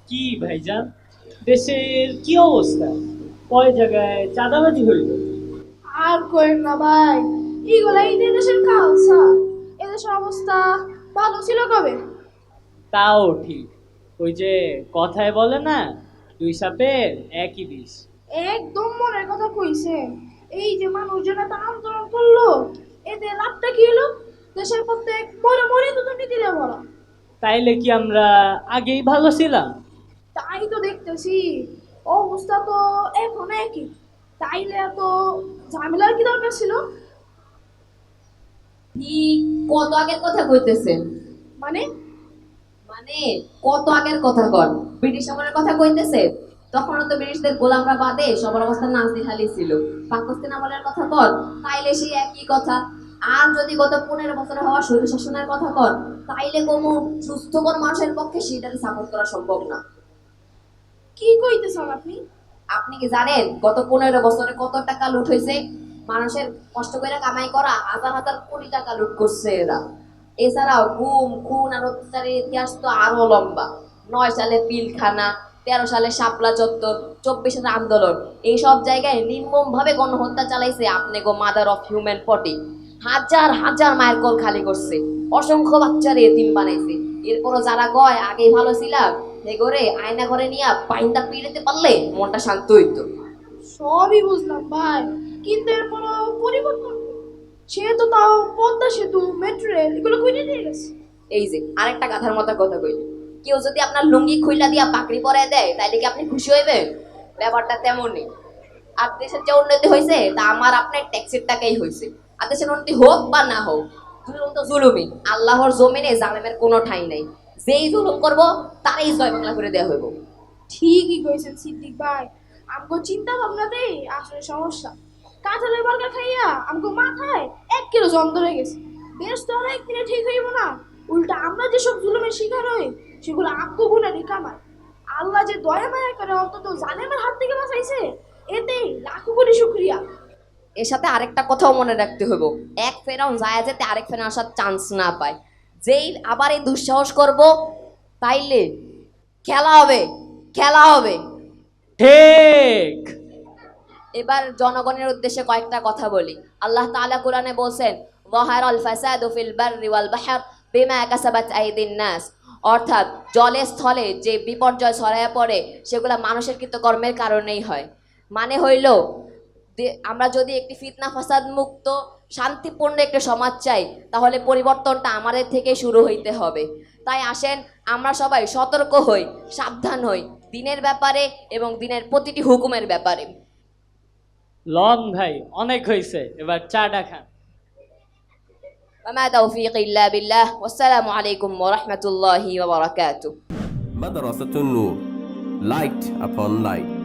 কি ভাইজান, দেশের কি অবস্থা? কয় জায়গায় চাঁদাবাজি হইল? আর করেন না ভাই, এগুলা এই দেশের কালচার। এদেশের অবস্থা ভালো ছিল কবে? তাও ঠিক। ওই যে কথায় বলে না, দুই সাপের একই বিষ। একদম মনের কথা কইছে। এই যে মানুষজন এত আন্দোলন করলো, এতে লাভটা কি হলো? দেশের প্রত্যেক মরে মরে দুর্নীতি দিয়ে ভরা। তাইলে কি আমরা আগেই ভালো ছিলাম? তাই তো দেখতেছি, অবস্থা তো এখন একই। তাইলে এত ঝামেলার কি দরকার ছিল? ঠিক কত আগের কথা কইতেছেন? মানে মানে কত আগের কথা কন? ব্রিটিশ আমলের কথা কইতেছে? তখনও তো ব্রিটিশদের গোলামরা বাদে সবার অবস্থা নাজেহালি ছিল। পাকিস্তান আমলের কথা কন, তাইলে সেই একই কথা। আর যদি গত 15 বছর হওয়া স্বৈর শাসনের কথা কন, তাইলে কোনো সুস্থকর মানুষের পক্ষে সেটাকে সাপোর্ট করা সম্ভব না। কি কইতেছেন আপনি? আপনি কি জানেন গত 15 বছরে কত টাকা লুট হয়েছে? মানুষের কষ্ট করে কামাই করা হাজার হাজার কোটি টাকা লুট করছে এরা। এছাড়াও গুম খুন আর অত্যাচারের ইতিহাস তো আরো লম্বা। 9 সালে পিলখানা, 13 সালে শাপলা চত্বর, 24 সালে আন্দোলন। এই সব জায়গায় নির্মম ভাবে গণহত্যা চালাইছে আপনি গো মাদার অফ হিউম্যান পটি। হাজার হাজার মায়ের কোল খালি করছে, অসংখ্য বাচ্চার এতিম বানাইছে। এরপরও যারা কয় আগেই ভালো ছিলাম, হে করে আয়না ঘরে নিয়ে পাইনটা পিড়িতে পারলে মনটা শান্ত হইতো। সবই বুঝলাম ভাই, কিন্তু এরপরও পরিবর্তন সে তো তাও পদ্মা সেতু, মেট্রো রেল এগুলো কইরে দিয়ে গেছে। এই যে আরেকটা গাধার মতো কথা কইলি, কেউ যদি আপনার লুঙ্গি খুইলা দিয়া পাকড়ি পরে দেয় তাইলে কি আপনি খুশি হইবেন? ব্যাপারটা তেমনই। আর দেশের যে উন্নতি হয়েছে তা আমার আপনার ট্যাক্সের টাকাই হয়েছে। আর দেশের উন্নতি হোক বা না হোক, জুলুম তো জুলুমই। আল্লাহর জমিনে জালেমের কোনো ঠাঁই নাই। যেই জুলুম করব তারই জয় বাংলা করে দেওয়া হইব। ঠিকই কইছেন সিদ্দিক ভাই, আমগো চিন্তা ভাবনাতেই আসলে সমস্যা। কাঁঠালের বার্গার খাইয়া আমগো মাথায় 1 কিলো জম ধরে গেছে। বেশ তো আর একদিনে ঠিক হইব না। উল্টা আমরা যেসব জুলুমের শিকার হই সেগুলো আমগো গুণারই কামায়। আল্লাহ যে দয়া মায়া করে অন্তত জালেমের হাত থেকে বাঁচাইছে, এতেই লাখো কোটি শুকরিয়া। এর সাথে আরেকটা কথাও মনে রাখতে হইব, এক ফেরাউন যায় যেতে আরেক ফেরাউন আসার চান্স না পায়। যেই আবার এই দুঃসাহস করব, তাইলে খেলা হবে, খেলা হবে। ঠিক। এবার জনগণের উদ্দেশ্যে কয়েকটা কথা বলি। আল্লাহ তাআলা কোরআনে বলছেন, যাহারাল ফাসাদু ফিল বাররি ওয়াল বাহর বিমা কাসাবাত আইদিন নাস। অর্থাৎ জলে স্থলে যে বিপর্যয় ছড়ায়া পড়ে সেগুলো মানুষের কৃতকর্মের কারণেই হয়। মানে হইল, আমরা যদি একটি ফিতনা ফাসাদ মুক্ত শান্তিপূর্ণ একটা সমাজ চাই, তাহলে পরিবর্তনটা আমাদের থেকে শুরু হইতে হবে। তাই আসেন আমরা সবাই সতর্ক হই, সাবধান হই দিনের ব্যাপারে এবং দিনের প্রতিটি হুকুমের ব্যাপারে। লন ভাই, অনেক হয়েছে, এবার চাটা খান। وما توفيقي إلا بالله والسلام عليكم ورحمة الله وبركاته. Madrasatun Noor, light upon light.